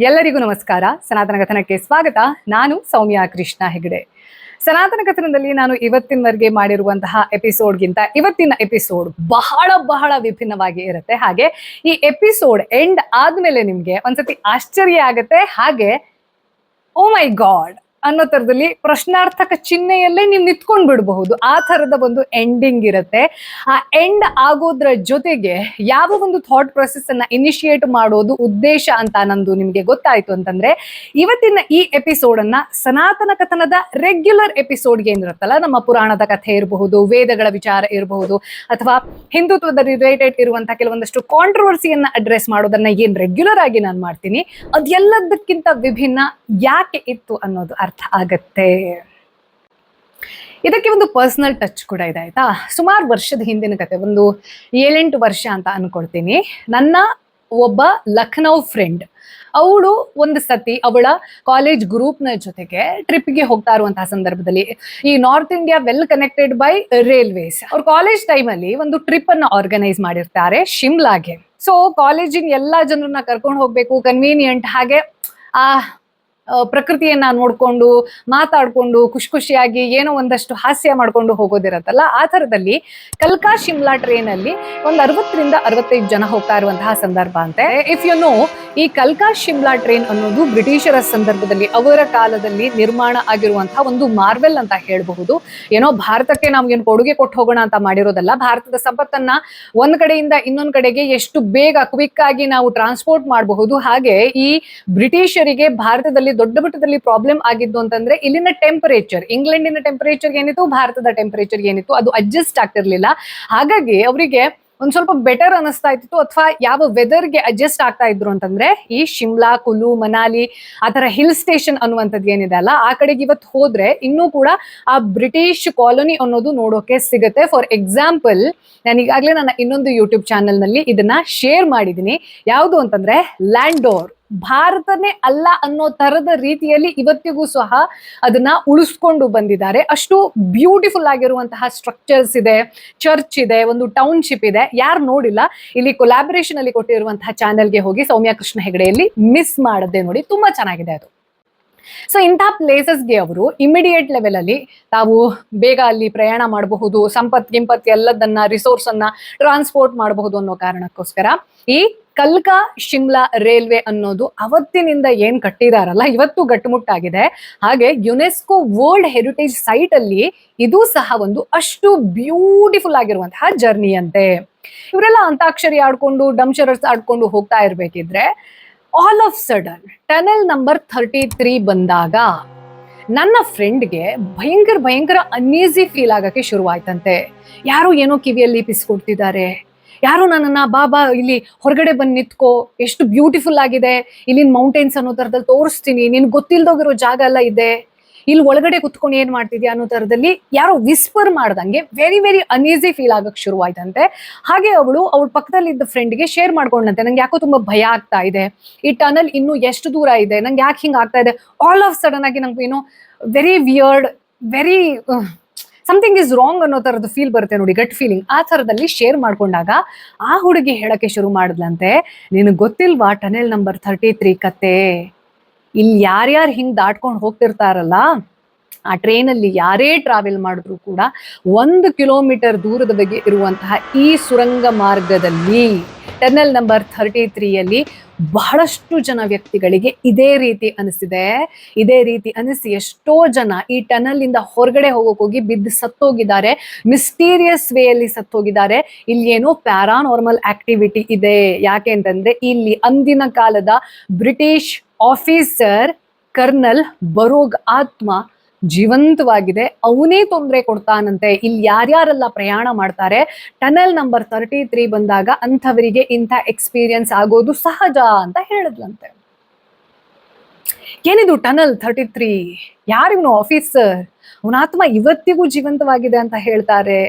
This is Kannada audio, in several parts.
ಎಲ್ಲರಿಗೂ ನಮಸ್ಕಾರ. ಸನಾತನ ಕಥನಕ್ಕೆ ಸ್ವಾಗತ. ನಾನು ಸೌಮ್ಯ ಕೃಷ್ಣ ಹೆಗಡೆ. ಸನಾತನ ಕಥನದಲ್ಲಿ ನಾನು ಇವತ್ತಿನವರೆಗೆ ಮಾಡಿರುವಂತಹ ಎಪಿಸೋಡ್ಗಿಂತ ಇವತ್ತಿನ ಎಪಿಸೋಡ್ ಬಹಳ ಬಹಳ ವಿಭಿನ್ನವಾಗಿ ಇರುತ್ತೆ. ಹಾಗೆ ಈ ಎಪಿಸೋಡ್ ಎಂಡ್ ಆದ್ಮೇಲೆ ನಿಮ್ಗೆ ಒಂದ್ಸತಿ ಆಶ್ಚರ್ಯ ಆಗತ್ತೆ. ಹಾಗೆ ಓ ಮೈ ಗಾಡ್ ಅನ್ನೋ ತರದಲ್ಲಿ ಪ್ರಶ್ನಾರ್ಥಕ ಚಿಹ್ನೆಯಲ್ಲೇ ನೀವು ನಿಂತ್ಕೊಂಡ್ ಬಿಡಬಹುದು. ಆ ತರದ ಒಂದು ಎಂಡಿಂಗ್ ಇರುತ್ತೆ. ಆ ಎಂಡ್ ಆಗೋದ್ರ ಜೊತೆಗೆ ಯಾವ ಒಂದು ಥಾಟ್ ಪ್ರೊಸೆಸ್ ಅನ್ನ ಇನಿಶಿಯೇಟ್ ಮಾಡೋದು ಉದ್ದೇಶ ಅಂತ ನಂದು ನಿಮ್ಗೆ ಗೊತ್ತಾಯ್ತು ಅಂತಂದ್ರೆ, ಇವತ್ತಿನ ಈ ಎಪಿಸೋಡ್ ಅನ್ನ ಸನಾತನ ಕಥನದ ರೆಗ್ಯುಲರ್ ಎಪಿಸೋಡ್ಗೆ ಏನಿರುತ್ತಲ್ಲ, ನಮ್ಮ ಪುರಾಣದ ಕಥೆ ಇರಬಹುದು, ವೇದಗಳ ವಿಚಾರ ಇರಬಹುದು, ಅಥವಾ ಹಿಂದುತ್ವದ ರಿಲೇಟೆಡ್ ಇರುವಂತಹ ಕೆಲವೊಂದಷ್ಟು ಕಾಂಟ್ರವರ್ಸಿಯನ್ನ ಅಡ್ರೆಸ್ ಮಾಡೋದನ್ನ ಏನ್ ರೆಗ್ಯುಲರ್ ಆಗಿ ನಾನು ಮಾಡ್ತೀನಿ, ಅದೆಲ್ಲದಕ್ಕಿಂತ ವಿಭಿನ್ನ ಯಾಕೆ ಇತ್ತು ಅನ್ನೋದು ಅರ್ಥ ಆಗತ್ತೆ. ಇದಕ್ಕೆ ಒಂದು ಪರ್ಸನಲ್ ಟಚ್ ಕೂಡ ಇದೆ, ಆಯ್ತಾ. ಸುಮಾರು ವರ್ಷದ ಹಿಂದಿನ ಕತೆ, ಒಂದು 7-8 ವರ್ಷ ಅಂತ ಅನ್ಕೊಳ್ತೀನಿ. ನನ್ನ ಒಬ್ಬ ಲಖನೌ ಫ್ರೆಂಡ್, ಅವಳು ಒಂದು ಸತಿ ಅವಳ ಕಾಲೇಜ್ ಗ್ರೂಪ್ನ ಜೊತೆಗೆ ಟ್ರಿಪ್ಗೆ ಹೋಗ್ತಾ ಇರುವಂತಹ ಸಂದರ್ಭದಲ್ಲಿ, ಈ north India well connected by railways, ಅವ್ರ ಕಾಲೇಜ್ ಟೈಮಲ್ಲಿ ಒಂದು ಟ್ರಿಪ್ ಅನ್ನ ಆರ್ಗನೈಸ್ ಮಾಡಿರ್ತಾರೆ ಶಿಮ್ಲಾಗೆ. ಸೊ ಕಾಲೇಜಿನ ಎಲ್ಲಾ ಜನರನ್ನ ಕರ್ಕೊಂಡು ಹೋಗ್ಬೇಕು, ಕನ್ವೀನಿಯಂಟ್. ಹಾಗೆ ಆ ಪ್ರಕೃತಿಯನ್ನ ನೋಡ್ಕೊಂಡು ಮಾತಾಡ್ಕೊಂಡು ಖುಷಿ ಖುಷಿಯಾಗಿ ಏನೋ ಒಂದಷ್ಟು ಹಾಸ್ಯ ಮಾಡ್ಕೊಂಡು ಹೋಗೋದಿರತ್ತಲ್ಲ, ಆ ಥರದಲ್ಲಿ ಕಲ್ಕಾ ಶಿಮ್ಲಾ ಟ್ರೈನ್ ಅಲ್ಲಿ ಒಂದು 60ರಿಂದ 65 ಜನ ಹೋಗ್ತಾ ಇರುವಂತಹ ಸಂದರ್ಭ ಅಂತೆ. ಇಫ್ ಯು ನೋ, ಈ ಕಲ್ಕಾ ಶಿಮ್ಲಾ ಟ್ರೈನ್ ಅನ್ನೋದು ಬ್ರಿಟಿಷರ ಸಂದರ್ಭದಲ್ಲಿ ಅವರ ಕಾಲದಲ್ಲಿ ನಿರ್ಮಾಣ ಆಗಿರುವಂತಹ ಒಂದು ಮಾರ್ವೆಲ್ ಅಂತ ಹೇಳಬಹುದು. ಏನೋ ಭಾರತಕ್ಕೆ ನಮ್ಗೇನು ಕೊಡುಗೆ ಕೊಟ್ಟು ಹೋಗೋಣ ಅಂತ ಮಾಡಿರೋದಲ್ಲ. ಭಾರತದ ಸಂಪತ್ತನ್ನ ಒಂದ್ ಕಡೆಯಿಂದ ಇನ್ನೊಂದ್ ಕಡೆಗೆ ಎಷ್ಟು ಬೇಗ ಕ್ವಿಕ್ ಆಗಿ ನಾವು ಟ್ರಾನ್ಸ್ಪೋರ್ಟ್ ಮಾಡಬಹುದು. ಹಾಗೆ ಈ ಬ್ರಿಟಿಷರಿಗೆ ಭಾರತದಲ್ಲಿ ದೊಡ್ಡ ಮಟ್ಟದಲ್ಲಿ ಪ್ರಾಬ್ಲಮ್ ಆಗಿದ್ದು ಅಂತಂದ್ರೆ, ಇಲ್ಲಿನ ಟೆಂಪರೇಚರ್, ಇಂಗ್ಲೆಂಡಿನ ಟೆಂಪರೇಚರ್ ಏನಿತ್ತು, ಭಾರತದ ಟೆಂಪರೇಚರ್ ಏನಿತ್ತು, ಅದು ಅಡ್ಜಸ್ಟ್ ಆಗ್ತಿರ್ಲಿಲ್ಲ. ಹಾಗಾಗಿ ಅವರಿಗೆ ಒಂದ್ ಸ್ವಲ್ಪ ಬೆಟರ್ ಅನಿಸ್ತಾ ಇತ್ತು, ಅಥವಾ ಯಾವ ವೆದರ್ಗೆ ಅಡ್ಜಸ್ಟ್ ಆಗ್ತಾ ಇದ್ರು ಅಂತಂದ್ರೆ ಈ ಶಿಮ್ಲಾ, ಕುಲು, ಮನಾಲಿ, ಆ ತರ ಹಿಲ್ ಸ್ಟೇಷನ್ ಅನ್ನುವಂಥದ್ದು ಏನಿದೆ ಅಲ್ಲ, ಆ ಕಡೆಗೆ ಇವತ್ತು ಹೋದ್ರೆ ಇನ್ನೂ ಕೂಡ ಆ ಬ್ರಿಟಿಷ್ ಕಾಲೋನಿ ಅನ್ನೋದು ನೋಡೋಕೆ ಸಿಗುತ್ತೆ. ಫಾರ್ ಎಕ್ಸಾಂಪಲ್, ನಾನು ಈಗಾಗಲೇ ನನ್ನ ಇನ್ನೊಂದು ಯೂಟ್ಯೂಬ್ ಚಾನೆಲ್ ನಲ್ಲಿ ಇದನ್ನ ಶೇರ್ ಮಾಡಿದೀನಿ. ಯಾವುದು ಅಂತಂದ್ರೆ ಲ್ಯಾಂಡೋರ್. ಭಾರತನೇ ಅಲ್ಲ ಅನ್ನೋ ತರದ ರೀತಿಯಲ್ಲಿ ಇವತ್ತಿಗೂ ಸಹ ಅದನ್ನ ಉಳಿಸ್ಕೊಂಡು ಬಂದಿದ್ದಾರೆ. ಅಷ್ಟು ಬ್ಯೂಟಿಫುಲ್ ಆಗಿರುವಂತಹ ಸ್ಟ್ರಕ್ಚರ್ಸ್ ಇದೆ, ಚರ್ಚ್ ಇದೆ, ಒಂದು ಟೌನ್ಶಿಪ್ ಇದೆ. ಯಾರು ನೋಡಿಲ್ಲ, ಇಲ್ಲಿ ಕೊಲಾಬರೇಷನ್ ಅಲ್ಲಿ ಕೊಟ್ಟಿರುವಂತಹ ಚಾನೆಲ್ಗೆ ಹೋಗಿ ಸೌಮ್ಯ ಕೃಷ್ಣ ಹೆಗಡೆಯಲ್ಲಿ ಮಿಸ್ ಮಾಡದೆ ನೋಡಿ, ತುಂಬಾ ಚೆನ್ನಾಗಿದೆ ಅದು. ಸೊ ಇಂತಹ ಪ್ಲೇಸಸ್ಗೆ ಅವರು ಇಮಿಡಿಯೇಟ್ ಲೆವೆಲ್ ಅಲ್ಲಿ ತಾವು ಬೇಗ ಅಲ್ಲಿ ಪ್ರಯಾಣ ಮಾಡಬಹುದು, ಗಿಂಪತ್ ಎಲ್ಲದನ್ನ, ರಿಸೋರ್ಸ್ ಅನ್ನ ಟ್ರಾನ್ಸ್ಪೋರ್ಟ್ ಮಾಡಬಹುದು ಅನ್ನೋ ಕಾರಣಕ್ಕೋಸ್ಕರ ಈ ಕಲ್ಕಾ ಶಿಮ್ಲಾ ರೈಲ್ವೆ ಅನ್ನೋದು ಅವತ್ತಿನಿಂದ ಏನ್ ಕಟ್ಟಿದಾರಲ್ಲ, ಇವತ್ತು ಗಟ್ಟುಮುಟ್ಟಾಗಿದೆ. ಹಾಗೆ ಯುನೆಸ್ಕೋ ವರ್ಲ್ಡ್ ಹೆರಿಟೇಜ್ ಸೈಟ್ ಅಲ್ಲಿ ಇದು ಸಹ ಒಂದು ಅಷ್ಟು ಬ್ಯೂಟಿಫುಲ್ ಆಗಿರುವಂತಹ ಜರ್ನಿ ಅಂತೆ. ಇವರೆಲ್ಲ ಅಂತಾಕ್ಷರಿ ಆಡ್ಕೊಂಡು, ಡಂಶರರ್ಸ್ ಆಡ್ಕೊಂಡು ಹೋಗ್ತಾ ಇರ್ಬೇಕಿದ್ರೆ, all of sudden tunnel number 33 ಬಂದಾಗ ನನ್ನ ಫ್ರೆಂಡ್ಗೆ ಭಯಂಕರ ಅನ್ಈಸಿ ಫೀಲ್ ಆಗಕ್ಕೆ ಶುರುವಾಯ್ತಂತೆ. ಯಾರೋ ಏನೋ ಕಿವಿಯಲ್ಲಿ ಪಿಸ್ಕೊಡ್ತಿದ್ದಾರೆ, ಯಾರೋ ನನ್ನನ್ನ ಬಾಬಾ ಇಲ್ಲಿ ಹೊರಗಡೆ ಬಂದು ನಿತ್ಕೋ, ಎಷ್ಟು ಬ್ಯೂಟಿಫುಲ್ ಆಗಿದೆ, ಇಲ್ಲಿನ ಮೌಂಟೇನ್ಸ್ ಅನ್ನೋ ತರದಲ್ಲಿ ತೋರಿಸ್ತೀನಿ, ನಿನ್ ಗೊತ್ತಿಲ್ದೋಗಿರೋ ಜಾಗ ಎಲ್ಲ ಇದೆ, ಇಲ್ಲಿ ಒಳಗಡೆ ಕುತ್ಕೊಂಡು ಏನ್ ಮಾಡ್ತಿದ್ಯಾ ಅನ್ನೋ ತರದಲ್ಲಿ ಯಾರೋ ವಿಸ್ಪರ್ ಮಾಡ್ದಂಗೆ ವೆರಿ ಅನ್ಈಸಿ ಫೀಲ್ ಆಗಕ್ ಶುರುವಾಯ್ತಂತೆ. ಹಾಗೆ ಅವಳ ಪಕ್ಕದಲ್ಲಿದ್ದ ಫ್ರೆಂಡ್ಗೆ ಶೇರ್ ಮಾಡ್ಕೊಂಡಂತೆ, ನಂಗೆ ಯಾಕೋ ತುಂಬಾ ಭಯ ಆಗ್ತಾ ಇದೆ, ಈ ಟನಲ್ ಇನ್ನು ಎಷ್ಟು ದೂರ ಇದೆ, ನಂಗೆ ಯಾಕೆ ಹಿಂಗ್ ಆಗ್ತಾ ಇದೆ, ಆಲ್ ಆಫ್ ಸಡನ್ ಆಗಿ ನಂಗೆ ಏನೋ very weird, very something is wrong ಅನ್ನೋ ತರದ್ದು ಫೀಲ್ ಬರುತ್ತೆ ನೋಡಿ, ಗಟ್ ಫೀಲಿಂಗ್. ಆ ತರದಲ್ಲಿ ಶೇರ್ ಮಾಡ್ಕೊಂಡಾಗ ಆ ಹುಡುಗಿ ಹೇಳಕ್ಕೆ ಶುರು ಮಾಡಿದ್ಲಂತೆ, ನಿನಗೆ ಗೊತ್ತಿಲ್ವಾ ಟನೆಲ್ ನಂಬರ್ 33 ಕತೆ, ಇಲ್ಲಿ ಯಾರ್ಯಾರು ಹಿಂಗ್ ದಾಟ್ಕೊಂಡು ಹೋಗ್ತಿರ್ತಾರಲ್ಲ, ಆ ಟ್ರೈನಲ್ಲಿ ಯಾರೇ ಟ್ರಾವೆಲ್ ಮಾಡಿದ್ರು ಕೂಡ 1 ಕಿಲೋಮೀಟರ್ ದೂರದ ಬಗ್ಗೆ ಇರುವಂತಹ ಈ ಸುರಂಗ ಮಾರ್ಗದಲ್ಲಿ ಟನೆಲ್ ನಂಬರ್ 33ಯಲ್ಲಿ ಬಹಳಷ್ಟು ಜನ ವ್ಯಕ್ತಿಗಳಿಗೆ ಇದೇ ರೀತಿ ಅನಿಸಿದೆ. ಇದೇ ರೀತಿ ಅನಿಸಿ ಎಷ್ಟೋ ಜನ ಈ ಟನಲ್ ಇಂದ ಹೊರಗಡೆ ಹೋಗಿ ಬಿದ್ದು ಸತ್ತೋಗಿದ್ದಾರೆ, ಮಿಸ್ಟೀರಿಯಸ್ ವೇಯಲ್ಲಿ ಸತ್ತೋಗಿದ್ದಾರೆ. ಇಲ್ಲಿ ಏನೋ ಪ್ಯಾರಾನಾರ್ಮಲ್ ಆಕ್ಟಿವಿಟಿ ಇದೆ. ಯಾಕೆ ಅಂತಂದ್ರೆ, ಇಲ್ಲಿ ಅಂದಿನ ಕಾಲದ ಬ್ರಿಟಿಷ್ ಆಫೀಸರ್ ಕರ್ನಲ್ ಬರೋಗ್ ಆತ್ಮ ಜೀವಂತವಾಗಿದೆ, ಅವನೇ ತೊಂದರೆ ಕೊಡ್ತಾನಂತೆ. ಇಲ್ಲಿ ಯಾರ್ಯಾರೆಲ್ಲ ಪ್ರಯಾಣ ಮಾಡ್ತಾರೆ, ಟನಲ್ ನಂಬರ್ 33 ಬಂದಾಗ ಅಂಥವರಿಗೆ ಇಂಥ ಎಕ್ಸ್ಪೀರಿಯನ್ಸ್ ಆಗೋದು ಸಹಜ ಅಂತ ಹೇಳಿದ್ಲಂತೆ. ಏನಿದು ಟನಲ್ 33? ಯಾರಿವನು ಆಫೀಸರ್? ಅವನ ಆತ್ಮ ಇವತ್ತಿಗೂ ಜೀವಂತವಾಗಿದೆ ಅಂತ ಹೇಳ್ತಾರೆ.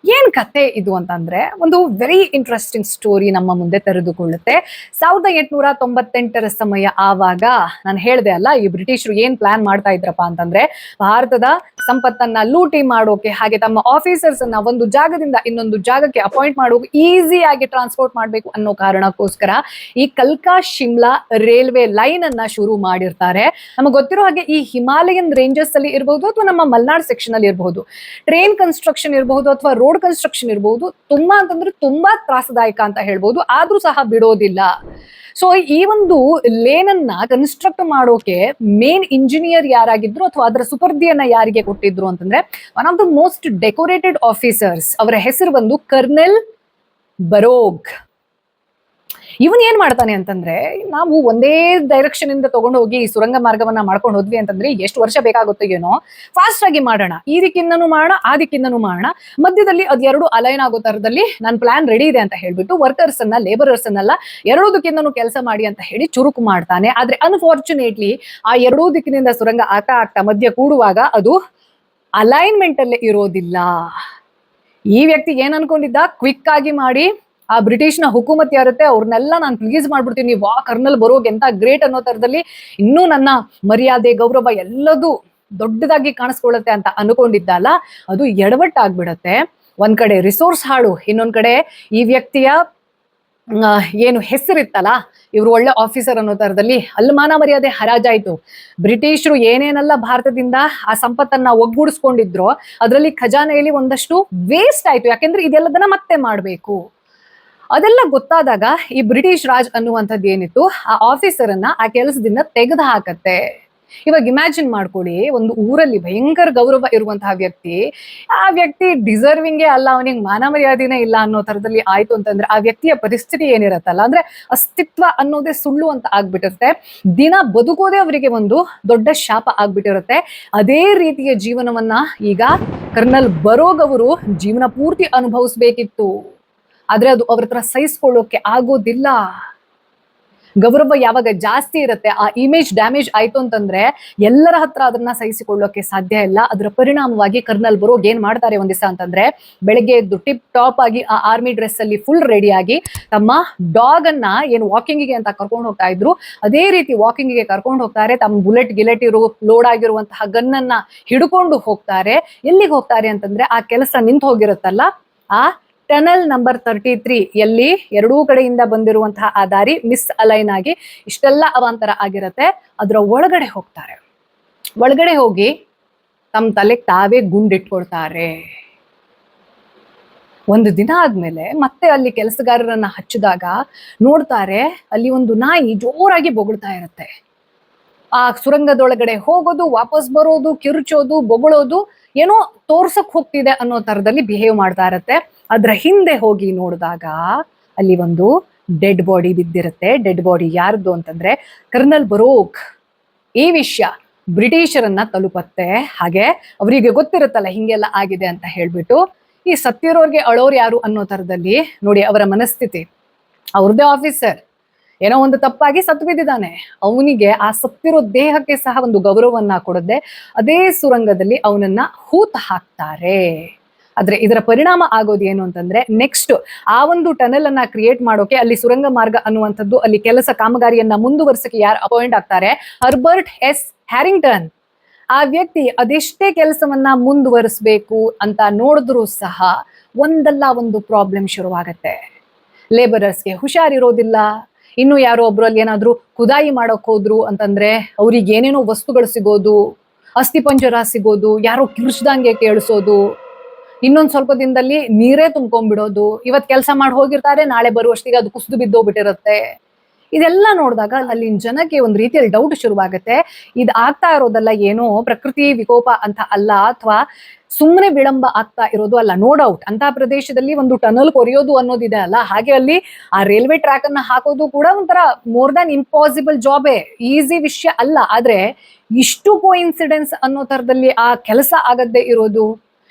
ಏನ್ ಕತೆ ಇದು ಅಂತಂದ್ರೆ ಒಂದು ವೆರಿ ಇಂಟ್ರೆಸ್ಟಿಂಗ್ ಸ್ಟೋರಿ ನಮ್ಮ ಮುಂದೆ ತೆರೆದುಕೊಳ್ಳುತ್ತೆ. 1898ರ ಸಮಯ ಆವಾಗ ನಾನು ಹೇಳ್ದೆ ಅಲ್ಲ, ಈ ಬ್ರಿಟಿಷರು ಏನ್ ಪ್ಲಾನ್ ಮಾಡ್ತಾ ಇದ್ರಪ್ಪ ಅಂತಂದ್ರೆ ಭಾರತದ ಸಂಪತ್ತನ್ನ ಲೂಟಿ ಮಾಡೋಕೆ, ಹಾಗೆ ತಮ್ಮ ಆಫೀಸರ್ಸ್ ಅನ್ನ ಒಂದು ಜಾಗದಿಂದ ಇನ್ನೊಂದು ಜಾಗಕ್ಕೆ ಅಪಾಯಿಂಟ್ ಮಾಡೋಕೆ ಈಸಿ ಆಗಿ ಟ್ರಾನ್ಸ್ಪೋರ್ಟ್ ಮಾಡ್ಬೇಕು ಅನ್ನೋ ಕಾರಣಕ್ಕೋಸ್ಕರ ಈ ಕಲ್ಕಾ ಶಿಮ್ಲಾ ರೈಲ್ವೆ ಲೈನ್ ಅನ್ನ ಶುರು ಮಾಡಿರ್ತಾರೆ. ನಮಗೆ ಗೊತ್ತಿರೋ ಹಾಗೆ ಈ ಹಿಮಾಲಯನ್ ರೇಂಜಸ್ ಅಲ್ಲಿ ಇರಬಹುದು ಅಥವಾ ನಮ್ಮ ಮಲ್ನಾಡ್ ಸೆಕ್ಷನ್ ಅಲ್ಲಿ ಇರಬಹುದು, ಟ್ರೈನ್ ಕನ್ಸ್ಟ್ರಕ್ಷನ್ ಇರಬಹುದು ಅಥವಾ ರೋಡ್ ಕನ್ಸ್ಟ್ರಕ್ಷನ್ ಇರಬಹುದು, ತುಂಬಾ ಅಂತಂದ್ರೆ ತುಂಬಾ ತ್ರಾಸದಾಯಕ ಅಂತ ಹೇಳ್ಬೋದು, ಆದ್ರೂ ಸಹ ಬಿಡೋದಿಲ್ಲ. ಸೊ ಈ ಒಂದು ಲೇನ್ ಅನ್ನ ಕನ್ಸ್ಟ್ರಕ್ಟ್ ಮಾಡೋಕೆ ಮೇನ್ ಇಂಜಿನಿಯರ್ ಯಾರಾಗಿದ್ರು ಅಥವಾ ಅದರ ಸುಪರ್ದಿಯನ್ನ ಯಾರಿಗೆ ಕೊಟ್ಟಿದ್ರು ಅಂತಂದ್ರೆ one of the most decorated officers, ಅವರ ಹೆಸರು ಬಂದು ಕರ್ನಲ್ ಬರೋಗ್. ಇವನ್ ಏನ್ ಮಾಡ್ತಾನೆ ಅಂತಂದ್ರೆ, ನಾವು ಒಂದೇ ಡೈರೆಕ್ಷನ್ ಇಂದ ತಗೊಂಡು ಹೋಗಿ ಈ ಸುರಂಗ ಮಾರ್ಗವನ್ನ ಮಾಡ್ಕೊಂಡು ಹೋದ್ವಿ ಅಂತಂದ್ರೆ ಎಷ್ಟು ವರ್ಷ ಬೇಕಾಗುತ್ತೋ ಏನೋ, ಫಾಸ್ಟ್ ಆಗಿ ಮಾಡೋಣ, ಈ ದಿಕ್ಕಿಂದನೂ ಮಾಡೋಣ ಆ ದಿಕ್ಕಿಂದನೂ ಮಾಡೋಣ, ಮಧ್ಯದಲ್ಲಿ ಅದೆರಡು ಅಲೈನ್ ಆಗೋ ತರದಲ್ಲಿ ನನ್ನ ಪ್ಲಾನ್ ರೆಡಿ ಇದೆ ಅಂತ ಹೇಳ್ಬಿಟ್ಟು ವರ್ಕರ್ಸ್ ಅನ್ನ ಲೇಬರರ್ಸ್ ಅನ್ನೆಲ್ಲ ಎರಡೂ ದಿಕ್ಕಿಂದನೂ ಕೆಲಸ ಮಾಡಿ ಅಂತ ಹೇಳಿ ಚುರುಕು ಮಾಡ್ತಾನೆ. ಆದ್ರೆ ಅನ್ಫಾರ್ಚುನೇಟ್ಲಿ ಆ ಎರಡೂ ದಿಕ್ಕಿನಿಂದ ಸುರಂಗ ಆಗ್ತಾ ಆಗ್ತಾ ಮಧ್ಯ ಕೂಡುವಾಗ ಅದು ಅಲೈನ್ಮೆಂಟ್ ಅಲ್ಲೇ ಇರೋದಿಲ್ಲ. ಈ ವ್ಯಕ್ತಿ ಏನ್ ಅನ್ಕೊಂಡಿದ್ದ, ಕ್ವಿಕ್ ಆಗಿ ಮಾಡಿ ಆ ಬ್ರಿಟಿಷ್ನ ಹುಕುಮತ್ ಯಾರುತ್ತೆ ಅವ್ರನ್ನೆಲ್ಲ ನಾನು ಪ್ಲೀಸ್ ಮಾಡ್ಬಿಡ್ತೀನಿ, ವಾ ಕರ್ನಲ್ ಬರೋಗ್ ಎಂತ ಗ್ರೇಟ್ ಅನ್ನೋ ತರದಲ್ಲಿ ಇನ್ನೂ ನನ್ನ ಮರ್ಯಾದೆ ಗೌರವ ಎಲ್ಲದೂ ದೊಡ್ಡದಾಗಿ ಕಾಣಿಸ್ಕೊಳ್ಳುತ್ತೆ ಅಂತ ಅನ್ಕೊಂಡಿದ್ದಲ್ಲ, ಅದು ಎಡವಟ್ಟಾಗ್ಬಿಡತ್ತೆ. ಒಂದ್ ಕಡೆ ರಿಸೋರ್ಸ್ ಹಾಳು, ಇನ್ನೊಂದ್ ಕಡೆ ಈ ವ್ಯಕ್ತಿಯ ಏನು ಹೆಸರಿತ್ತಲ್ಲ, ಇವ್ರು ಒಳ್ಳೆ ಆಫೀಸರ್ ಅನ್ನೋ ತರದಲ್ಲಿ ಅಲ್ಲಿ ಮಾನ ಮರ್ಯಾದೆ ಹರಾಜಾಯ್ತು. ಬ್ರಿಟಿಷರು ಏನೇನೆಲ್ಲ ಭಾರತದಿಂದ ಆ ಸಂಪತ್ತನ್ನ ಒಗ್ಗೂಡಿಸ್ಕೊಂಡಿದ್ರೋ ಅದರಲ್ಲಿ ಖಜಾನೆಯಲ್ಲಿ ಒಂದಷ್ಟು ವೇಸ್ಟ್ ಆಯ್ತು, ಯಾಕೆಂದ್ರೆ ಇದೆಲ್ಲದನ್ನ ಮತ್ತೆ ಮಾಡ್ಬೇಕು. ಅದೆಲ್ಲ ಗೊತ್ತಾದಾಗ ಈ ಬ್ರಿಟಿಷ್ ರಾಜ್ ಅನ್ನುವಂಥದ್ದು ಏನಿತ್ತು ಆ ಆಫೀಸರ್ ಅನ್ನ ಆ ಕೆಲಸದಿಂದ ತೆಗೆದು ಹಾಕತ್ತೆ. ಇವಾಗ ಇಮ್ಯಾಜಿನ್ ಮಾಡ್ಕೊಳ್ಳಿ, ಒಂದು ಊರಲ್ಲಿ ಭಯಂಕರ ಗೌರವ ಇರುವಂತಹ ವ್ಯಕ್ತಿ, ಆ ವ್ಯಕ್ತಿ ಡಿಸರ್ವಿಂಗೇ ಅಲ್ಲ, ಅವನಿಗೆ ಮಾನ ಮರ್ಯಾದೆನೇ ಇಲ್ಲ ಅನ್ನೋ ತರದಲ್ಲಿ ಆಯ್ತು ಅಂತಂದ್ರೆ ಆ ವ್ಯಕ್ತಿಯ ಪರಿಸ್ಥಿತಿ ಏನಿರತ್ತಲ್ಲ, ಅಂದ್ರೆ ಅಸ್ತಿತ್ವ ಅನ್ನೋದೇ ಸುಳ್ಳು ಅಂತ ಆಗ್ಬಿಟ್ಟಿರುತ್ತೆ. ದಿನ ಬದುಕೋದೇ ಅವರಿಗೆ ಒಂದು ದೊಡ್ಡ ಶಾಪ ಆಗ್ಬಿಟ್ಟಿರುತ್ತೆ. ಅದೇ ರೀತಿಯ ಜೀವನವನ್ನ ಈಗ ಕರ್ನಲ್ ಬರೋಗ್ ಅವರು ಜೀವನ ಪೂರ್ತಿ ಅನುಭವಿಸ್ಬೇಕಿತ್ತು. ಆದ್ರೆ ಅದು ಅವ್ರ ಹತ್ರ ಸಹಿಸ್ಕೊಳ್ಳೋಕೆ ಆಗೋದಿಲ್ಲ. ಗೌರವ ಯಾವಾಗ ಜಾಸ್ತಿ ಇರುತ್ತೆ, ಆ ಇಮೇಜ್ ಡ್ಯಾಮೇಜ್ ಆಯ್ತು ಅಂತಂದ್ರೆ ಎಲ್ಲರ ಹತ್ರ ಅದನ್ನ ಸಹಿಸಿಕೊಳ್ಳೋಕೆ ಸಾಧ್ಯ ಇಲ್ಲ. ಅದರ ಪರಿಣಾಮವಾಗಿ ಕರ್ನಲ್ ಬರೋಗ್ ಏನ್ ಮಾಡ್ತಾರೆ ಒಂದ್ ದಿವಸ ಅಂತಂದ್ರೆ, ಬೆಳಗ್ಗೆ ಎದ್ದು ಟಿಪ್ ಟಾಪ್ ಆಗಿ ಆ ಆರ್ಮಿ ಡ್ರೆಸ್ ಅಲ್ಲಿ ಫುಲ್ ರೆಡಿ ಆಗಿ ತಮ್ಮ ಡಾಗ್ ಅನ್ನ ಏನು ವಾಕಿಂಗಿಗೆ ಅಂತ ಕರ್ಕೊಂಡು ಹೋಗ್ತಾ ಇದ್ರು ಅದೇ ರೀತಿ ವಾಕಿಂಗಿಗೆ ಕರ್ಕೊಂಡು ಹೋಗ್ತಾರೆ. ತಮ್ಮ ಬುಲೆಟ್ ಗಿಲೆಟ್ ಲೋಡ್ ಆಗಿರುವಂತಹ ಗನ್ ಅನ್ನ ಹಿಡ್ಕೊಂಡು ಹೋಗ್ತಾರೆ. ಎಲ್ಲಿಗೆ ಹೋಗ್ತಾರೆ ಅಂತಂದ್ರೆ, ಆ ಕೆಲಸ ನಿಂತು ಹೋಗಿರುತ್ತಲ್ಲ ಆ ಟನಲ್ ನಂಬರ್ 33 ಎಲ್ಲಿ ಎರಡೂ ಕಡೆಯಿಂದ ಬಂದಿರುವಂತಹ ಆ ದಾರಿ ಮಿಸ್ ಅಲೈನ್ ಆಗಿ ಇಷ್ಟೆಲ್ಲ ಅವಾಂತರ ಆಗಿರತ್ತೆ, ಅದರ ಒಳಗಡೆ ಹೋಗ್ತಾರೆ. ಒಳಗಡೆ ಹೋಗಿ ತಮ್ಮ ತಲೆಗೆ ತಾವೇ ಗುಂಡಿಟ್ಕೊಳ್ತಾರೆ. ಒಂದು ದಿನ ಆದ್ಮೇಲೆ ಮತ್ತೆ ಅಲ್ಲಿ ಕೆಲಸಗಾರರನ್ನ ಹಚ್ಚಿದಾಗ ನೋಡ್ತಾರೆ, ಅಲ್ಲಿ ಒಂದು ನಾಯಿ ಜೋರಾಗಿ ಬೊಗಳ್ತಾ ಇರುತ್ತೆ. ಆ ಸುರಂಗದೊಳಗಡೆ ಹೋಗೋದು, ವಾಪಸ್ ಬರೋದು, ಕಿರುಚೋದು, ಬೊಗಳೋದು, ಏನೋ ತೋರ್ಸಕ್ ಹೋಗ್ತಿದೆ ಅನ್ನೋ ತರದಲ್ಲಿ ಬಿಹೇವ್ ಮಾಡ್ತಾ ಇರತ್ತೆ. ಅದ್ರ ಹಿಂದೆ ಹೋಗಿ ನೋಡಿದಾಗ ಅಲ್ಲಿ ಒಂದು ಡೆಡ್ ಬಾಡಿ ಬಿದ್ದಿರುತ್ತೆ. ಡೆಡ್ ಬಾಡಿ ಯಾರ್ದು ಅಂತಂದ್ರೆ ಕರ್ನಲ್ ಬರೋಗ್. ಈ ವಿಷಯ ಬ್ರಿಟಿಷರನ್ನ ತಲುಪತ್ತೆ. ಹಾಗೆ ಅವರಿಗೆ ಗೊತ್ತಿರುತ್ತಲ್ಲ ಹಿಂಗೆಲ್ಲ ಆಗಿದೆ ಅಂತ ಹೇಳ್ಬಿಟ್ಟು, ಈ ಸತ್ತಿರೋರ್ಗೆ ಅಳೋರ್ ಯಾರು ಅನ್ನೋ ತರದಲ್ಲಿ ನೋಡಿ ಅವರ ಮನಸ್ಥಿತಿ. ಅವ್ರದ್ದೇ ಆಫೀಸರ್ ಏನೋ ಒಂದು ತಪ್ಪಾಗಿ ಸತ್ತು ಬಿದ್ದಿದ್ದಾನೆ, ಅವನಿಗೆ ಆ ಸತ್ತಿರೋ ದೇಹಕ್ಕೆ ಸಹ ಒಂದು ಗೌರವವನ್ನ ಕೊಡದೆ ಅದೇ ಸುರಂಗದಲ್ಲಿ ಅವನನ್ನ ಹೂತ ಹಾಕ್ತಾರೆ. ಆದ್ರೆ ಇದರ ಪರಿಣಾಮ ಆಗೋದು ಏನು ಅಂತಂದ್ರೆ, ನೆಕ್ಸ್ಟ್ ಆ ಒಂದು ಟನಲ್ ಅನ್ನ ಕ್ರಿಯೇಟ್ ಮಾಡೋಕೆ ಅಲ್ಲಿ ಸುರಂಗ ಮಾರ್ಗ ಅನ್ನುವಂಥದ್ದು ಅಲ್ಲಿ ಕೆಲಸ ಕಾಮಗಾರಿಯನ್ನ ಮುಂದುವರ್ಸಕ್ಕೆ ಯಾರು ಅಪಾಯಿಂಟ್ ಆಗ್ತಾರೆ, ಹರ್ಬರ್ಟ್ ಎಸ್ ಹ್ಯಾರಿಂಗ್ಟನ್. ಆ ವ್ಯಕ್ತಿ ಅದೆಷ್ಟೇ ಕೆಲಸವನ್ನ ಮುಂದುವರಿಸಬೇಕು ಅಂತ ನೋಡಿದ್ರು ಸಹ ಒಂದಲ್ಲ ಒಂದು ಪ್ರಾಬ್ಲಮ್ ಶುರುವಾಗತ್ತೆ. ಲೇಬರರ್ಸ್ಗೆ ಹುಷಾರಿರೋದಿಲ್ಲ. ಇನ್ನು ಯಾರೋ ಒಬ್ರಲ್ಲಿ ಏನಾದ್ರು ಖುದಾಯಿ ಮಾಡೋಕ್ ಹೋದ್ರು ಅಂತಂದ್ರೆ ಅವ್ರಿಗೆ ಏನೇನೋ ವಸ್ತುಗಳು ಸಿಗೋದು, ಅಸ್ಥಿಪಂಜರ ಸಿಗೋದು, ಯಾರೋ ಕಿರ್ಚ್ದಂಗೆ ಕೇಳಿಸೋದು, ಇನ್ನೊಂದ್ ಸ್ವಲ್ಪ ದಿನದಲ್ಲಿ ನೀರೇ ತುಂಬ್ಕೊಂಡ್ಬಿಡೋದು. ಇವತ್ ಕೆಲಸ ಮಾಡಿ ಹೋಗಿರ್ತಾರೆ, ನಾಳೆ ಬರುವಷ್ಟಿಗೆ ಅದು ಕುಸಿದು ಬಿದ್ದೋಗ್ಬಿಟ್ಟಿರುತ್ತೆ. ಇದೆಲ್ಲ ನೋಡಿದಾಗ ಅಲ್ಲಿನ ಜನಕ್ಕೆ ಒಂದ್ ರೀತಿಯಲ್ಲಿ ಡೌಟ್ ಶುರುವಾಗತ್ತೆ. ಇದು ಆಗ್ತಾ ಇರೋದಲ್ಲ ಏನೋ ಪ್ರಕೃತಿ ವಿಕೋಪ ಅಂತ ಅಲ್ಲ, ಅಥವಾ ಸುಮ್ಮನೆ ವಿಳಂಬ ಆಗ್ತಾ ಇರೋದು ಅಲ್ಲ. ನೋ ಡೌಟ್ ಅಂತ ಪ್ರದೇಶದಲ್ಲಿ ಒಂದು ಟನಲ್ ಕೊರೆಯೋದು ಅನ್ನೋದಿದೆ ಅಲ್ಲ, ಹಾಗೆ ಅಲ್ಲಿ ಆ ರೈಲ್ವೆ ಟ್ರ್ಯಾಕ್ ಅನ್ನ ಹಾಕೋದು ಕೂಡ ಒಂಥರ ಮೋರ್ ದನ್ ಇಂಪಾಸಿಬಲ್ ಜಾಬೇ, ಈಸಿ ವಿಷಯ ಅಲ್ಲ. ಆದ್ರೆ ಇಷ್ಟು ಕೋಇನ್ಸಿಡೆನ್ಸ್ ಅನ್ನೋ ತರದಲ್ಲಿ ಆ ಕೆಲಸ ಆಗದ್ದೇ ಇರೋದು,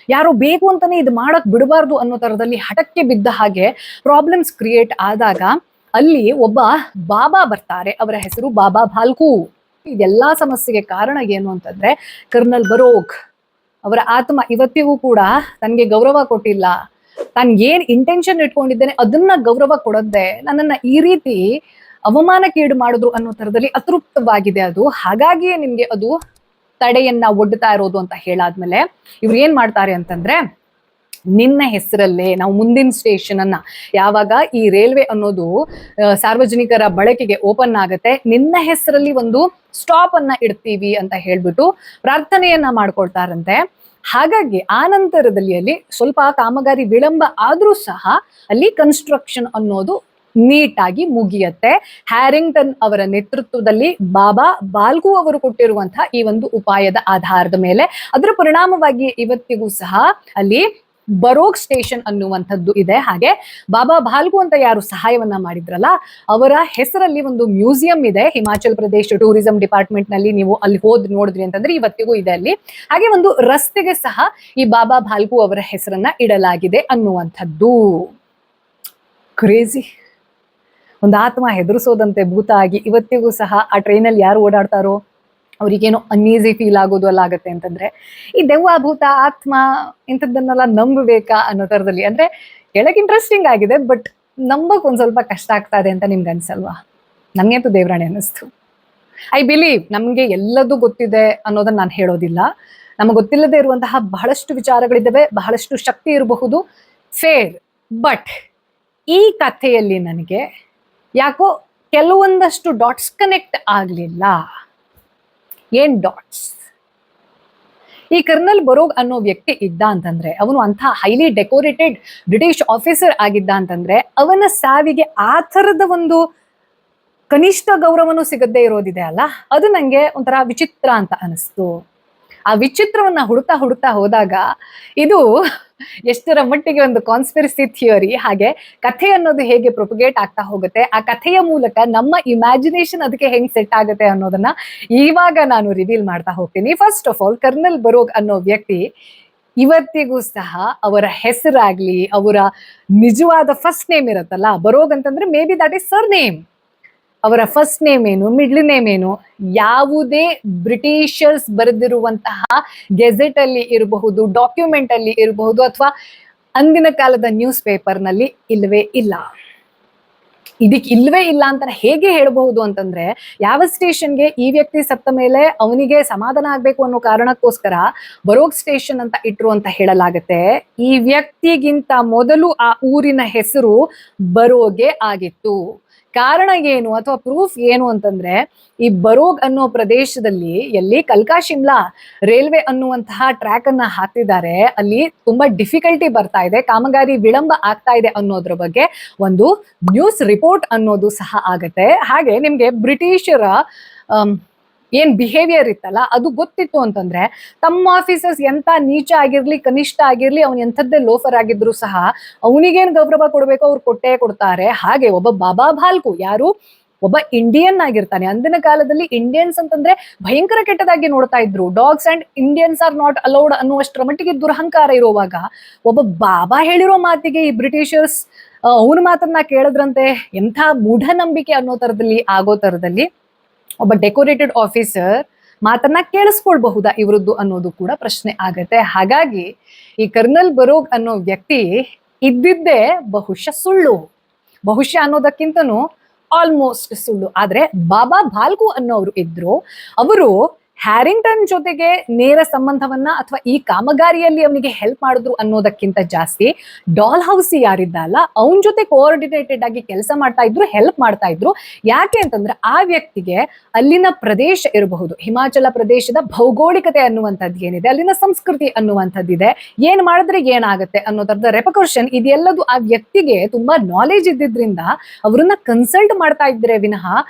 ಯಾರೋ ಬೇಕು ಅಂತಾನೆ ಇದು ಮಾಡಕ್ ಬಿಡಬಾರ್ದು ಅನ್ನೋ ತರದಲ್ಲಿ ಹಠಕ್ಕೆ ಬಿದ್ದ ಹಾಗೆ ಪ್ರಾಬ್ಲಮ್ಸ್ ಕ್ರಿಯೇಟ್ ಆದಾಗ ಅಲ್ಲಿ ಒಬ್ಬ ಬಾಬಾ ಬರ್ತಾರೆ. ಅವರ ಹೆಸರು ಬಾಬಾ ಭಾಲ್ಕು. ಇದೆಲ್ಲಾ ಸಮಸ್ಯೆಗೆ ಕಾರಣ ಏನು ಅಂತಂದ್ರೆ ಕರ್ನಲ್ ಬರೋಗ್ ಅವರ ಆತ್ಮ ಇವತ್ತಿಗೂ ಕೂಡ ತನ್ಗೆ ಗೌರವ ಕೊಟ್ಟಿಲ್ಲ, ತಾನು ಏನ್ ಇಂಟೆನ್ಷನ್ ಇಟ್ಕೊಂಡಿದ್ದೇನೆ ಅದನ್ನ ಗೌರವ ಕೊಡದ್ದೆ ನನ್ನನ್ನ ಈ ರೀತಿ ಅವಮಾನಕ್ಕೀಡು ಮಾಡಿದ್ರು ಅನ್ನೋ ತರದಲ್ಲಿ ಅತೃಪ್ತವಾಗಿದೆ ಅದು. ಹಾಗಾಗಿಯೇ ನಿಮ್ಗೆ ಅದು ತಡೆಯನ್ನ ಒಡ್ಡುತ್ತಾ ಇರೋದು ಅಂತ ಹೇಳಾದ್ಮೇಲೆ ಇವ್ರು ಏನ್ ಮಾಡ್ತಾರೆ ಅಂತಂದ್ರೆ, ನಿನ್ನ ಹೆಸರಲ್ಲೇ ನಾವು ಮುಂದಿನ ಸ್ಟೇಷನ್ ಅನ್ನ ಯಾವಾಗ ಈ ರೈಲ್ವೆ ಅನ್ನೋದು ಸಾರ್ವಜನಿಕರ ಬಳಕೆಗೆ ಓಪನ್ ಆಗತ್ತೆ, ನಿನ್ನ ಹೆಸರಲ್ಲಿ ಒಂದು ಸ್ಟಾಪ್ ಅನ್ನ ಇಡ್ತೀವಿ ಅಂತ ಹೇಳ್ಬಿಟ್ಟು ಪ್ರಾರ್ಥನೆಯನ್ನ ಮಾಡ್ಕೊಳ್ತಾರಂತೆ. ಹಾಗಾಗಿ ಆ ನಂತರದಲ್ಲಿ ಅಲ್ಲಿ ಸ್ವಲ್ಪ ಕಾಮಗಾರಿ ವಿಳಂಬ ಆದ್ರೂ ಸಹ ಅಲ್ಲಿ ಕನ್ಸ್ಟ್ರಕ್ಷನ್ ಅನ್ನೋದು ನೀಟಾಗಿ ಮುಗಿಯತ್ತೆ. ಹ್ಯಾರಿಂಗ್ಟನ್ ಅವರ ನೇತೃತ್ವದಲ್ಲಿ ಬಾಬಾ ಬಾಲ್ಕು ಅವರು ಕೊಟ್ಟಿರುವಂತಹ ಈ ಒಂದು ಉಪಾಯದ ಆಧಾರದ ಮೇಲೆ ಅದರ ಪರಿಣಾಮವಾಗಿ ಇವತ್ತಿಗೂ ಸಹ ಅಲ್ಲಿ ಬರೋಗ್ ಸ್ಟೇಷನ್ ಅನ್ನುವಂಥದ್ದು ಇದೆ. ಹಾಗೆ ಬಾಬಾ ಬಾಲ್ಕು ಅಂತ ಯಾರು ಸಹಾಯವನ್ನ ಮಾಡಿದ್ರಲ್ಲ ಅವರ ಹೆಸರಲ್ಲಿ ಒಂದು ಮ್ಯೂಸಿಯಂ ಇದೆ ಹಿಮಾಚಲ್ ಪ್ರದೇಶ ಟೂರಿಸಂ ಡಿಪಾರ್ಟ್ಮೆಂಟ್ ನಲ್ಲಿ. ನೀವು ಅಲ್ಲಿ ನೋಡಿದ್ರಿ ಅಂತಂದ್ರೆ ಇವತ್ತಿಗೂ ಇದೆ ಅಲ್ಲಿ. ಹಾಗೆ ಒಂದು ರಸ್ತೆಗೆ ಸಹ ಈ ಬಾಬಾ ಬಾಲ್ಕು ಅವರ ಹೆಸರನ್ನ ಇಡಲಾಗಿದೆ ಅನ್ನುವಂಥದ್ದು. ಕ್ರೇಜಿ. ಒಂದು ಆತ್ಮ ಹೆದರಿಸೋದಂತೆ ಭೂತ ಆಗಿ ಇವತ್ತಿಗೂ ಸಹ ಆ ಟ್ರೈನಲ್ಲಿ ಯಾರು ಓಡಾಡ್ತಾರೋ ಅವ್ರಿಗೇನೋ ಅನ್ಈಸಿ ಫೀಲ್ ಆಗೋದು ಅಲ್ಲ ಆಗತ್ತೆ ಅಂತಂದ್ರೆ, ಈ ದೆವ್ವ ಭೂತ ಆತ್ಮ ಇಂಥದ್ದನ್ನೆಲ್ಲ ನಂಬಬೇಕಾ ಅನ್ನೋ ತರದಲ್ಲಿ. ಅಂದ್ರೆ ಹೇಳಕ್ ಇಂಟ್ರೆಸ್ಟಿಂಗ್ ಆಗಿದೆ, ಬಟ್ ನಂಬಕ್ ಒಂದ್ ಸ್ವಲ್ಪ ಕಷ್ಟ ಆಗ್ತಾ ಇದೆ ಅಂತ ನಿಮ್ಗೆ ಅನ್ಸಲ್ವಾ? ನನ್ಗಂತೂ ದೇವರಾಣೆ ಅನ್ನಿಸ್ತು. ಐ ಬಿಲೀವ್ ನಮ್ಗೆ ಎಲ್ಲದೂ ಗೊತ್ತಿದೆ ಅನ್ನೋದನ್ನ ನಾನು ಹೇಳೋದಿಲ್ಲ. ನಮಗೆ ಗೊತ್ತಿಲ್ಲದೆ ಇರುವಂತಹ ಬಹಳಷ್ಟು ವಿಚಾರಗಳಿದ್ದಾವೆ, ಬಹಳಷ್ಟು ಶಕ್ತಿ ಇರಬಹುದು, ಫೇರ್. ಬಟ್ ಈ ಕಥೆಯಲ್ಲಿ ನನಗೆ ಯಾಕೋ ಕೆಲವೊಂದಷ್ಟು ಡಾಟ್ಸ್ ಕನೆಕ್ಟ್ ಆಗ್ಲಿಲ್ಲ. ಏನ್ ಡಾಟ್ಸ್? ಈ ಕರ್ನಲ್ ಬರೋಗ್ ಅನ್ನೋ ವ್ಯಕ್ತಿ ಇದ್ದ ಅಂತಂದ್ರೆ, ಅವನು ಅಂಥ ಹೈಲಿ ಡೆಕೋರೇಟೆಡ್ ಬ್ರಿಟಿಷ್ ಆಫೀಸರ್ ಆಗಿದ್ದ ಅಂತಂದ್ರೆ, ಅವನ ಸಾವಿಗೆ ಆ ಥರದ ಒಂದು ಕನಿಷ್ಠ ಗೌರವನೂ ಸಿಗದೇ ಇರೋದಿದೆ ಅಲ್ಲ, ಅದು ನಂಗೆ ಒಂಥರ ವಿಚಿತ್ರ ಅಂತ ಅನಿಸ್ತು. ಆ ವಿಚಿತ್ರವನ್ನ ಹುಡುಕ್ತಾ ಹೋದಾಗ ಇದು ಎಷ್ಟರ ಮಟ್ಟಿಗೆ ಒಂದು ಕಾನ್ಸ್ಪಿರಸಿ ಥಿಯರಿ, ಹಾಗೆ ಕಥೆ ಅನ್ನೋದು ಹೇಗೆ ಪ್ರೊಪಗೇಟ್ ಆಗ್ತಾ ಹೋಗುತ್ತೆ, ಆ ಕಥೆಯ ಮೂಲಕ ನಮ್ಮ ಇಮ್ಯಾಜಿನೇಷನ್ ಅದಕ್ಕೆ ಹೆಂಗ್ ಸೆಟ್ ಆಗುತ್ತೆ ಅನ್ನೋದನ್ನ ಇವಾಗ ನಾನು ರಿವೀಲ್ ಮಾಡ್ತಾ ಹೋಗ್ತೀನಿ. ಫಸ್ಟ್ ಆಫ್ ಆಲ್, ಕರ್ನಲ್ ಬರೋಗ್ ಅನ್ನೋ ವ್ಯಕ್ತಿ ಇವತ್ತಿಗೂ ಸಹ ಅವರ ಹೆಸರಾಗ್ಲಿ, ಅವರ ನಿಜವಾದ ಫಸ್ಟ್ ನೇಮ್ ಇರುತ್ತಲ್ಲ, ಬರೋಗ್ ಅಂತಂದ್ರೆ may be that is sir name. ಅವರ ಫಸ್ಟ್ ನೇಮ್ ಏನು, ಮಿಡ್ಲ್ ನೇಮ್ ಏನು, ಯಾವುದೇ ಬ್ರಿಟಿಷರ್ಸ್ ಬರೆದಿರುವಂತಹ ಗೆಜೆಟ್ ಅಲ್ಲಿ ಇರಬಹುದು, ಡಾಕ್ಯುಮೆಂಟ್ ಅಲ್ಲಿ ಇರಬಹುದು, ಅಥವಾ ಅಂದಿನ ಕಾಲದ ನ್ಯೂಸ್ ಪೇಪರ್ ನಲ್ಲಿ ಇಲ್ಲವೇ ಇಲ್ಲ. ಇದಕ್ಕೆ ಇಲ್ವೇ ಇಲ್ಲ ಅಂತ ಹೇಗೆ ಹೇಳಬಹುದು ಅಂತಂದ್ರೆ, ಯಾವ ಸ್ಟೇಷನ್ಗೆ ಈ ವ್ಯಕ್ತಿ ಸತ್ತ ಮೇಲೆ ಅವನಿಗೆ ಸಮಾಧಾನ ಆಗ್ಬೇಕು ಅನ್ನೋ ಕಾರಣಕ್ಕೋಸ್ಕರ ಬರೋಗ್ ಸ್ಟೇಷನ್ ಅಂತ ಇಟ್ರು ಅಂತ ಹೇಳಲಾಗತ್ತೆ. ಈ ವ್ಯಕ್ತಿಗಿಂತ ಮೊದಲು ಆ ಊರಿನ ಹೆಸರು ಬರೋಗೆ ಆಗಿತ್ತು. ಕಾರಣ ಏನು ಅಥವಾ ಪ್ರೂಫ್ ಏನು ಅಂತಂದ್ರೆ, ಈ ಬರೋಗ್ ಅನ್ನೋ ಪ್ರದೇಶದಲ್ಲಿ ಎಲ್ಲಿ ಕಲ್ಕಾ ಶಿಮ್ಲಾ ರೈಲ್ವೆ ಅನ್ನುವಂತಹ ಟ್ರ್ಯಾಕ್ ಅನ್ನ ಹಾಕ್ತಿದ್ದಾರೆ, ಅಲ್ಲಿ ತುಂಬಾ ಡಿಫಿಕಲ್ಟಿ ಬರ್ತಾ ಇದೆ, ಕಾಮಗಾರಿ ವಿಳಂಬ ಆಗ್ತಾ ಇದೆ ಅನ್ನೋದ್ರ ಬಗ್ಗೆ ಒಂದು ನ್ಯೂಸ್ ರಿಪೋರ್ಟ್ ಅನ್ನೋದು ಸಹ ಆಗತ್ತೆ. ಹಾಗೆ ನಿಮ್ಗೆ ಬ್ರಿಟಿಷರ ಏನ್ ಬಿಹೇವಿಯರ್ ಇತ್ತಲ್ಲ ಅದು ಗೊತ್ತಿತ್ತು ಅಂತಂದ್ರೆ, ತಮ್ಮ ಆಫೀಸರ್ಸ್ ಎಂತ ನೀಚ ಆಗಿರ್ಲಿ ಕನಿಷ್ಠ ಆಗಿರ್ಲಿ, ಅವ್ನು ಎಂಥದ್ದೇ ಲೋಫರ್ ಆಗಿದ್ರು ಸಹ ಅವನಿಗೇನ್ ಗೌರವ ಕೊಡ್ಬೇಕು ಅವ್ರು ಕೊಟ್ಟೇ ಕೊಡ್ತಾರೆ. ಹಾಗೆ ಒಬ್ಬ ಬಾಬಾ ಬಾಲ್ಕು ಯಾರು ಒಬ್ಬ ಇಂಡಿಯನ್ ಆಗಿರ್ತಾನೆ. ಅಂದಿನ ಕಾಲದಲ್ಲಿ ಇಂಡಿಯನ್ಸ್ ಅಂತಂದ್ರೆ ಭಯಂಕರ ಕೆಟ್ಟದಾಗಿ ನೋಡ್ತಾ ಇದ್ರು. Dogs and Indians are not allowed ಅನ್ನುವಷ್ಟರ ಮಟ್ಟಿಗೆ ದುರಹಂಕಾರ ಇರುವಾಗ ಒಬ್ಬ ಬಾಬಾ ಹೇಳಿರೋ ಮಾತಿಗೆ ಈ ಬ್ರಿಟಿಷರ್ಸ್ ಅವನ ಮಾತನ್ನ ಕೇಳಿದ್ರಂತೆ. ಎಂಥ ಮೂಢನಂಬಿಕೆ ಅನ್ನೋ ತರದಲ್ಲಿ ಆಗೋ ತರದಲ್ಲಿ ಒಬ್ಬ ಡೆಕೋರೇಟೆಡ್ ಆಫೀಸರ್ ಮಾತನ್ನ ಕೇಳಿಸ್ಕೊಳ್ಬಹುದಾ ಇವ್ರದ್ದು ಅನ್ನೋದು ಕೂಡ ಪ್ರಶ್ನೆ ಆಗತ್ತೆ. ಹಾಗಾಗಿ ಈ ಕರ್ನಲ್ ಬರೋಗ್ ಅನ್ನೋ ವ್ಯಕ್ತಿ ಇದ್ದಿದ್ದೇ ಬಹುಶಃ ಸುಳ್ಳು. ಬಹುಶಃ ಅನ್ನೋದಕ್ಕಿಂತನೂ ಆಲ್ಮೋಸ್ಟ್ ಸುಳ್ಳು. ಆದ್ರೆ ಬಾಬಾ ಬಾಲ್ಕು ಅನ್ನೋರು ಇದ್ರು. ಅವರು ಹ್ಯಾರಿಂಗ್ಟನ್ ಜೊತೆಗೆ ನೇರ ಸಂಬಂಧವನ್ನ ಅಥವಾ ಈ ಕಾಮಗಾರಿಯಲ್ಲಿ ಅವನಿಗೆ ಹೆಲ್ಪ್ ಮಾಡಿದ್ರು ಅನ್ನೋದಕ್ಕಿಂತ ಜಾಸ್ತಿ ಡಾಲ್ ಹೌಸ್ ಯಾರಿದ್ದ ಅಲ್ಲ ಅವನ ಜೊತೆ ಕೋಆರ್ಡಿನೇಟೆಡ್ ಆಗಿ ಕೆಲಸ ಮಾಡ್ತಾ ಇದ್ರು, ಹೆಲ್ಪ್ ಮಾಡ್ತಾ ಇದ್ರು. ಯಾಕೆ ಅಂತಂದ್ರೆ ಆ ವ್ಯಕ್ತಿಗೆ ಅಲ್ಲಿನ ಪ್ರದೇಶ ಇರಬಹುದು, ಹಿಮಾಚಲ ಪ್ರದೇಶದ ಭೌಗೋಳಿಕತೆ ಅನ್ನುವಂಥದ್ದು ಏನಿದೆ, ಅಲ್ಲಿನ ಸಂಸ್ಕೃತಿ ಅನ್ನುವಂಥದ್ದಿದೆ, ಏನ್ ಮಾಡಿದ್ರೆ ಏನಾಗುತ್ತೆ ಅನ್ನೋ ತರದ ರೆಪಕರ್ಷನ್ ಇದೆಲ್ಲದು ಆ ವ್ಯಕ್ತಿಗೆ ತುಂಬಾ ನಾಲೆಜ್ ಇದ್ದಿದ್ರಿಂದ ಅವ್ರನ್ನ ಕನ್ಸಲ್ಟ್ ಮಾಡ್ತಾ ಇದ್ರೆ ವಿನಃ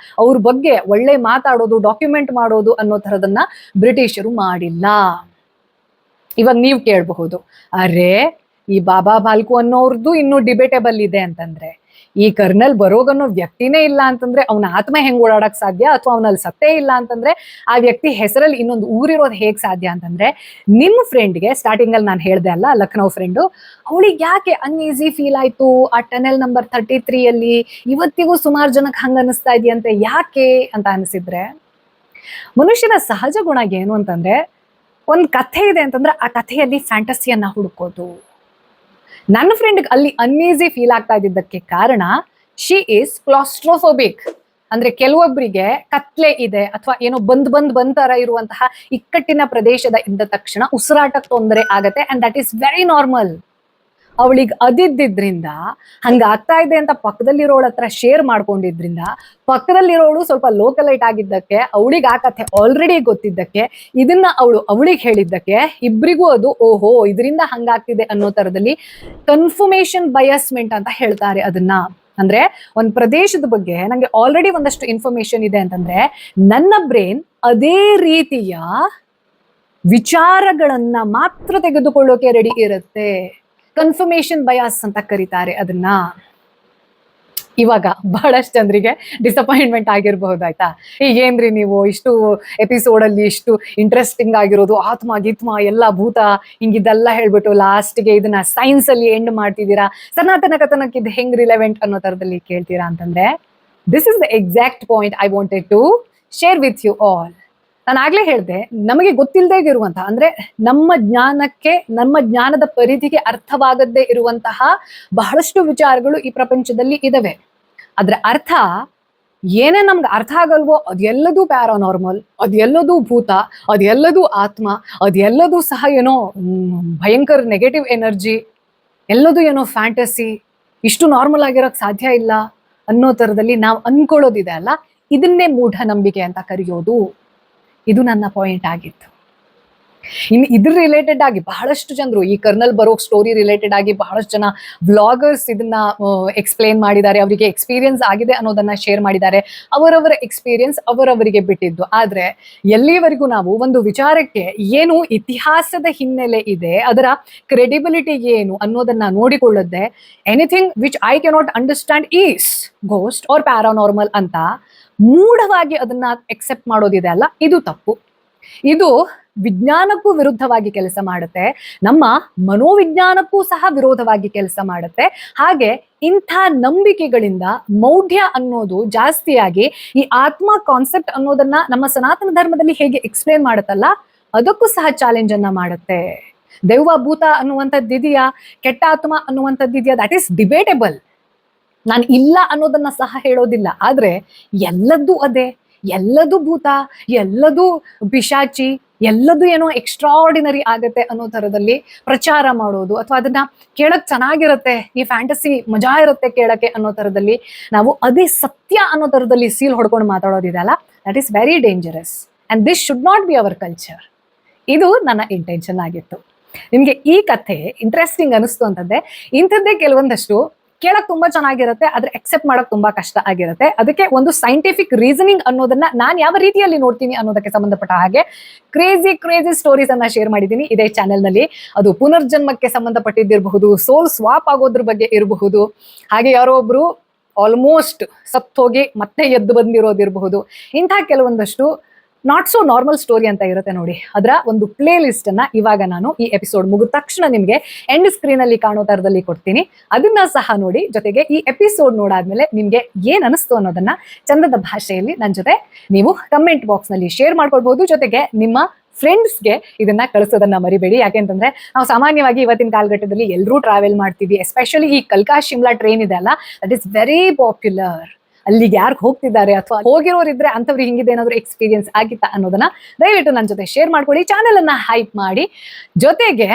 ಅವ್ರ ಬಗ್ಗೆ ಒಳ್ಳೆ ಮಾತಾಡೋದು, ಡಾಕ್ಯುಮೆಂಟ್ ಮಾಡೋದು ಅನ್ನೋ ತರದನ್ನ ಬ್ರಿಟಿಷರು ಮಾಡಿಲ್ಲ. ಇವಾಗ ನೀವು ಕೇಳಬಹುದು, ಅರೆ ಈ ಬಾಬಾ ಬಾಲ್ಕು ಅನ್ನೋರ್ದು ಇನ್ನೂ ಡಿಬೇಟೇಬಲ್ ಇದೆ ಅಂತಂದ್ರೆ, ಈ ಕರ್ನಲ್ ಬರೋಗ್ ಅನ್ನೋ ವ್ಯಕ್ತಿನೇ ಇಲ್ಲ ಅಂತಂದ್ರೆ ಅವನ ಆತ್ಮ ಹೆಂಗ್ ಓಡಾಡಕ್ ಸಾಧ್ಯ, ಅಥವಾ ಅವನಲ್ಲಿ ಸತ್ತೇ ಇಲ್ಲ ಅಂತಂದ್ರೆ ಆ ವ್ಯಕ್ತಿ ಹೆಸರಲ್ಲಿ ಇನ್ನೊಂದು ಊರಿರೋದು ಹೇಗ್ ಸಾಧ್ಯ ಅಂತಂದ್ರೆ, ನಿಮ್ಮ ಫ್ರೆಂಡ್ಗೆ ಸ್ಟಾರ್ಟಿಂಗ್ ಅಲ್ಲಿ ನಾನು ಹೇಳ್ದೆ ಅಲ್ಲ ಲಕ್ನೋ ಫ್ರೆಂಡು, ಅವಳಿಗೆ ಯಾಕೆ ಅನ್ಈಸಿ ಫೀಲ್ ಆಯ್ತು ಆ ಟನೆಲ್ ನಂಬರ್ 33 ಅಲ್ಲಿ, ಇವತ್ತಿಗೂ ಸುಮಾರು ಜನಕ್ಕೆ ಹಂಗ ಅನಿಸ್ತಾ ಇದೆಯಂತೆ, ಯಾಕೆ ಅಂತ ಅನಿಸಿದ್ರೆ, ಮನುಷ್ಯನ ಸಹಜ ಗುಣ ಏನು ಅಂತಂದ್ರೆ, ಒಂದ್ ಕಥೆ ಇದೆ ಅಂತಂದ್ರೆ ಆ ಕಥೆಯಲ್ಲಿ ಫ್ಯಾಂಟಸಿಯನ್ನ ಹುಡುಕೋದು. ನನ್ನ ಫ್ರೆಂಡ್ ಅಲ್ಲಿ ಅನ್ಈಸಿ ಫೀಲ್ ಆಗ್ತಾ ಇದ್ದಿದ್ದಕ್ಕೆ ಕಾರಣ ಶಿ ಈಸ್ ಕ್ಲಾಸ್ಟ್ರೋಫೋಬಿಕ್. ಅಂದ್ರೆ ಕೆಲವೊಬ್ಬರಿಗೆ ಕತ್ಲೆ ಇದೆ ಅಥವಾ ಏನೋ ಬಂದ್ ತರ ಇರುವಂತಹ ಇಕ್ಕಟ್ಟಿನ ಪ್ರದೇಶದ ಇದ್ದ ತಕ್ಷಣ ಉಸಿರಾಟಕ್ಕೆ ತೊಂದರೆ ಆಗತ್ತೆ, and that is very normal. ಅವಳಿಗೆ ಅದಿದ್ದಿದ್ರಿಂದ ಹಂಗ ಆಗ್ತಾ ಇದೆ ಅಂತ ಪಕ್ಕದಲ್ಲಿರೋಳ ಹತ್ರ ಶೇರ್ ಮಾಡ್ಕೊಂಡಿದ್ರಿಂದ, ಪಕ್ಕದಲ್ಲಿರೋಳು ಸ್ವಲ್ಪ ಲೋಕಲೈಟ್ ಆಗಿದ್ದಕ್ಕೆ, ಅವಳಿಗೆ ಆ ಕಥೆ ಆಲ್ರೆಡಿ ಗೊತ್ತಿದ್ದಕ್ಕೆ, ಇದನ್ನ ಅವಳಿಗೆ ಹೇಳಿದ್ದಕ್ಕೆ ಇಬ್ರಿಗೂ ಅದು ಓಹೋ ಇದರಿಂದ ಹಂಗಾಗ್ತಿದೆ ಅನ್ನೋ ತರದಲ್ಲಿ ಕನ್ಫರ್ಮೇಶನ್ ಬಯಸ್ಮೆಂಟ್ ಅಂತ ಹೇಳ್ತಾರೆ ಅದನ್ನ. ಅಂದ್ರೆ ಒಂದ್ ಪ್ರದೇಶದ ಬಗ್ಗೆ ನಂಗೆ ಆಲ್ರೆಡಿ ಒಂದಷ್ಟು ಇನ್ಫಾರ್ಮೇಶನ್ ಇದೆ ಅಂತಂದ್ರೆ ನನ್ನ ಬ್ರೈನ್ ಅದೇ ರೀತಿಯ ವಿಚಾರಗಳನ್ನ ಮಾತ್ರ ತೆಗೆದುಕೊಳ್ಳೋಕೆ ರೆಡಿ ಇರುತ್ತೆ. ಕನ್ಫರ್ಮೇಶನ್ ಬಯಾಸ್ ಅಂತ ಕರೀತಾರೆ ಅದನ್ನ. ಇವಾಗ ಬಹಳಷ್ಟು ಜನರಿಗೆ ಡಿಸಪಾಯಿಂಟ್ಮೆಂಟ್ ಆಗಿರಬಹುದು ಆಯ್ತಾ, ಈಗೇನ್ರಿ ನೀವು ಇಷ್ಟು ಎಪಿಸೋಡ್ ಅಲ್ಲಿ ಇಷ್ಟು ಇಂಟ್ರೆಸ್ಟಿಂಗ್ ಆಗಿರೋದು ಆತ್ಮ ಗಿತ್ಮ ಎಲ್ಲ ಭೂತ ಹಿಂಗಿದೆಲ್ಲ ಹೇಳ್ಬಿಟ್ಟು ಲಾಸ್ಟ್ಗೆ ಇದನ್ನ ಸೈನ್ಸ್ ಅಲ್ಲಿ ಎಂಡ್ ಮಾಡ್ತಿದ್ದೀರಾ, ಸನಾತನ ಕಥನಕ್ಕೆ ಇದು ಹೆಂಗ್ ರಿಲೆವೆಂಟ್ ಅನ್ನೋ ತರದಲ್ಲಿ ಕೇಳ್ತೀರಾ ಅಂತಂದ್ರೆ, this is the exact point I wanted to share with you all. ನಾನು ಆಗ್ಲೇ ಹೇಳಿದೆ, ನಮಗೆ ಗೊತ್ತಿಲ್ಲದೆ ಇರುವಂತಹ ಅಂದ್ರೆ ನಮ್ಮ ಜ್ಞಾನಕ್ಕೆ, ನಮ್ಮ ಜ್ಞಾನದ ಪರಿಧಿಗೆ ಅರ್ಥವಾಗದೇ ಇರುವಂತಹ ಬಹಳಷ್ಟು ವಿಚಾರಗಳು ಈ ಪ್ರಪಂಚದಲ್ಲಿ ಇದಾವೆ. ಅದ್ರ ಅರ್ಥ ಏನೇ ನಮ್ಗೆ ಅರ್ಥ ಆಗಲ್ವೋ ಅದೆಲ್ಲದೂ ಪ್ಯಾರಾನಾರ್ಮಲ್, ಅದೆಲ್ಲದೂ ಭೂತ, ಅದೆಲ್ಲದೂ ಆತ್ಮ, ಅದೆಲ್ಲದೂ ಸಹ ಏನೋ ಭಯಂಕರ ನೆಗೆಟಿವ್ ಎನರ್ಜಿ, ಎಲ್ಲದೂ ಏನೋ ಫ್ಯಾಂಟಸಿ, ಇಷ್ಟು ನಾರ್ಮಲ್ ಆಗಿರೋಕ್ ಸಾಧ್ಯ ಇಲ್ಲ ಅನ್ನೋ ತರದಲ್ಲಿ ನಾವು ಅನ್ಕೊಳ್ಳೋದಿದೆ ಅಲ್ಲ, ಇದನ್ನೇ ಮೂಢನಂಬಿಕೆ ಅಂತ ಕರೆಯೋದು. ಇದು ನನ್ನ ಪಾಯಿಂಟ್ ಆಗಿತ್ತು. ಇನ್ನು ಇದ್ರ ರಿಲೇಟೆಡ್ ಆಗಿ ಬಹಳಷ್ಟು ಜನರು ಈ ಕರ್ನಲ್ ಬರೋಕ್ ಸ್ಟೋರಿ ರಿಲೇಟೆಡ್ ಆಗಿ ಬಹಳಷ್ಟು ಜನ ವ್ಲಾಗರ್ಸ್ ಇದನ್ನ ಎಕ್ಸ್ಪ್ಲೇನ್ ಮಾಡಿದ್ದಾರೆ, ಅವರಿಗೆ ಎಕ್ಸ್ಪೀರಿಯನ್ಸ್ ಆಗಿದೆ ಅನ್ನೋದನ್ನ ಶೇರ್ ಮಾಡಿದ್ದಾರೆ. ಅವರವರ ಎಕ್ಸ್ಪೀರಿಯನ್ಸ್ ಅವರವರಿಗೆ ಬಿಟ್ಟಿದ್ದು. ಆದ್ರೆ ಎಲ್ಲಿವರೆಗೂ ನಾವು ಒಂದು ವಿಚಾರಕ್ಕೆ ಏನು ಇತಿಹಾಸದ ಹಿನ್ನೆಲೆ ಇದೆ, ಅದರ ಕ್ರೆಡಿಬಿಲಿಟಿ ಏನು ಅನ್ನೋದನ್ನ ನೋಡಿಕೊಳ್ಳದೆ anything which I cannot understand is ghost or paranormal ಅಂತ ಮೂಢವಾಗಿ ಅದನ್ನ ಎಕ್ಸೆಪ್ಟ್ ಮಾಡೋದಿದೆ ಅಲ್ಲ, ಇದು ತಪ್ಪು. ಇದು ವಿಜ್ಞಾನಕ್ಕೂ ವಿರುದ್ಧವಾಗಿ ಕೆಲಸ ಮಾಡುತ್ತೆ, ನಮ್ಮ ಮನೋವಿಜ್ಞಾನಕ್ಕೂ ಸಹ ವಿರೋಧವಾಗಿ ಕೆಲಸ ಮಾಡುತ್ತೆ. ಹಾಗೆ ಇಂಥ ನಂಬಿಕೆಗಳಿಂದ ಮೌಢ್ಯ ಅನ್ನೋದು ಜಾಸ್ತಿಯಾಗಿ ಈ ಆತ್ಮ ಕಾನ್ಸೆಪ್ಟ್ ಅನ್ನೋದನ್ನ ನಮ್ಮ ಸನಾತನ ಧರ್ಮದಲ್ಲಿ ಹೇಗೆ ಎಕ್ಸ್ಪ್ಲೇನ್ ಮಾಡುತ್ತಲ್ಲ, ಅದಕ್ಕೂ ಸಹ ಚಾಲೆಂಜ್ ಅನ್ನ ಮಾಡುತ್ತೆ. ದೆವ್ವ ಭೂತ ಅನ್ನುವಂಥದ್ದಿದೆಯಾ, ಕೆಟ್ಟ ಆತ್ಮ ಅನ್ನುವಂಥದ್ದಿದೆಯಾ, ದಟ್ ಈಸ್ ಡಿಬೇಟೇಬಲ್. ನಾನು ಇಲ್ಲ ಅನ್ನೋದನ್ನ ಸಹ ಹೇಳೋದಿಲ್ಲ. ಆದ್ರೆ ಎಲ್ಲದೂ ಅದೇ, ಎಲ್ಲದೂ ಭೂತ, ಎಲ್ಲದೂ ಪಿಶಾಚಿ, ಎಲ್ಲದೂ ಏನೋ ಎಕ್ಸ್ಟ್ರಾಆರ್ಡಿನರಿ ಆಗತ್ತೆ ಅನ್ನೋ ತರದಲ್ಲಿ ಪ್ರಚಾರ ಮಾಡೋದು, ಅಥವಾ ಅದನ್ನ ಕೇಳಕ್ ಚೆನ್ನಾಗಿರುತ್ತೆ, ಈ ಫ್ಯಾಂಟಸಿ ಮಜಾ ಇರುತ್ತೆ ಕೇಳಕ್ಕೆ ಅನ್ನೋ ತರದಲ್ಲಿ ನಾವು ಅದೇ ಸತ್ಯ ಅನ್ನೋ ತರದಲ್ಲಿ ಸೀಲ್ ಹೊಡ್ಕೊಂಡು ಮಾತಾಡೋದಿದೆ ಅಲ್ಲ, that is very dangerous and this should not be our culture. ಇದು ನನ್ನ ಇಂಟೆನ್ಷನ್ ಆಗಿತ್ತು. ನಿಮ್ಗೆ ಈ ಕಥೆ ಇಂಟ್ರೆಸ್ಟಿಂಗ್ ಅನಿಸ್ತು ಅಂತಂದ್ರೆ ಇಂಥದ್ದೇ ಕೆಲವೊಂದಷ್ಟು ಕೇಳಕ್ ತುಂಬಾ ಚೆನ್ನಾಗಿರುತ್ತೆ, ಆದ್ರೆ ಅಕ್ಸೆಪ್ಟ್ ಮಾಡಕ್ ತುಂಬಾ ಕಷ್ಟ ಆಗಿರುತ್ತೆ. ಅದಕ್ಕೆ ಒಂದು ಸೈಂಟಿಫಿಕ್ ರೀಸನಿಂಗ್ ಅನ್ನೋದನ್ನ ನಾನು ಯಾವ ರೀತಿಯಲ್ಲಿ ನೋಡ್ತೀನಿ ಅನ್ನೋದಕ್ಕೆ ಸಂಬಂಧಪಟ್ಟ ಹಾಗೆ ಕ್ರೇಜಿ ಸ್ಟೋರೀಸ್ ಅನ್ನ ಶೇರ್ ಮಾಡಿದ್ದೀನಿ ಇದೇ ಚಾನೆಲ್ ನಲ್ಲಿ. ಅದು ಪುನರ್ಜನ್ಮಕ್ಕೆ ಸಂಬಂಧಪಟ್ಟಿದ್ದಿರಬಹುದು, ಸೋಲ್ ಸ್ವಾಪ್ ಆಗೋದ್ರ ಬಗ್ಗೆ ಇರಬಹುದು, ಹಾಗೆ ಯಾರೋ ಒಬ್ರು ಆಲ್ಮೋಸ್ಟ್ ಸತ್ತೋಗಿ ಮತ್ತೆ ಎದ್ದು ಬಂದಿರೋದಿರಬಹುದು. ಇಂಥ ಕೆಲವೊಂದಷ್ಟು ನಾಟ್ ಸೋ ನಾರ್ಮಲ್ ಸ್ಟೋರಿ ಅಂತ ಇರುತ್ತೆ ನೋಡಿ, ಅದರ ಒಂದು ಪ್ಲೇ ಲಿಸ್ಟ್ ಅನ್ನ ಇವಾಗ ನಾನು ಈ ಎಪಿಸೋಡ್ ಮುಗಿದ ತಕ್ಷಣ ನಿಮ್ಗೆ ಎಂಡ್ ಸ್ಕ್ರೀನ್ ಅಲ್ಲಿ ಕಾಣೋ ತರದಲ್ಲಿ ಕೊಡ್ತೀನಿ. ಅದನ್ನ ಸಹ ನೋಡಿ. ಜೊತೆಗೆ ಈ ಎಪಿಸೋಡ್ ನೋಡಾದ್ಮೇಲೆ ನಿಮ್ಗೆ ಏನ್ ಅನಿಸ್ತು ಅನ್ನೋದನ್ನ ಚಂದದ ಭಾಷೆಯಲ್ಲಿ ನನ್ನ ಜೊತೆ ನೀವು ಕಮೆಂಟ್ ಬಾಕ್ಸ್ ನಲ್ಲಿ ಶೇರ್ ಮಾಡ್ಕೊಳ್ಬಹುದು. ಜೊತೆಗೆ ನಿಮ್ಮ ಫ್ರೆಂಡ್ಸ್ಗೆ ಇದನ್ನ ಕಳಿಸೋದನ್ನ ಮರಿಬೇಡಿ. ಯಾಕೆಂತಂದ್ರೆ ನಾವು ಸಾಮಾನ್ಯವಾಗಿ ಇವತ್ತಿನ ಕಾಲಘಟ್ಟದಲ್ಲಿ ಎಲ್ಲರೂ ಟ್ರಾವೆಲ್ ಮಾಡ್ತೀವಿ, ಎಸ್ಪೆಷಲಿ ಈ ಕಲ್ಕಾ ಶಿಮ್ಲಾ ಟ್ರೈನ್ ಇದೆ ಅಲ್ಲ, ದಟ್ ಇಸ್ ವೆರಿ ಪಾಪ್ಯುಲರ್. ಅಲ್ಲಿಗೆ ಯಾರು ಹೋಗ್ತಿದ್ದಾರೆ ಅಥವಾ ಹೋಗಿರೋರಿದ್ರೆ ಅಂಥವ್ರಿಗೆ ಹಿಂಗಿದೆ ಏನಾದ್ರು ಎಕ್ಸ್ಪೀರಿಯನ್ಸ್ ಆಗಿತ್ತಾ ಅನ್ನೋದನ್ನ ದಯವಿಟ್ಟು ನನ್ನ ಜೊತೆ ಶೇರ್ ಮಾಡ್ಕೊಳ್ಳಿ. ಚಾನೆಲ್ ಅನ್ನ ಹೈಪ್ ಮಾಡಿ, ಜೊತೆಗೆ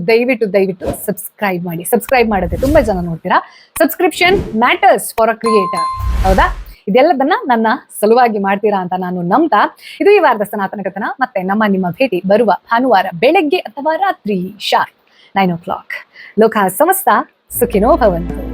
ದಯವಿಟ್ಟು ಸಬ್ಸ್ಕ್ರೈಬ್ ಮಾಡಿ. ಸಬ್ಸ್ಕ್ರೈಬ್ ಮಾಡೋದೇ ತುಂಬಾ ಜನ ನೋಡ್ತೀರಾ. Subscription matters for a creator, ಹೌದಾ? ಇದೆಲ್ಲದನ್ನ ನನ್ನ ಸಲುವಾಗಿ ಮಾಡ್ತೀರಾ ಅಂತ ನಾನು ನಂಬ್ತಾ, ಇದು ಈ ವಾರದ ಸನಾತನ ಕಥನ. ಮತ್ತೆ ನಿಮ್ಮ ಭೇಟಿ ಬರುವ ಭಾನುವಾರ ಬೆಳಗ್ಗೆ ಅಥವಾ ರಾತ್ರಿ ಶಾರ್ಪ್ 9 o'clock. ಲೋಕ ಸಮಸ್ತ ಸುಖಿನೋ ಭವಂತು.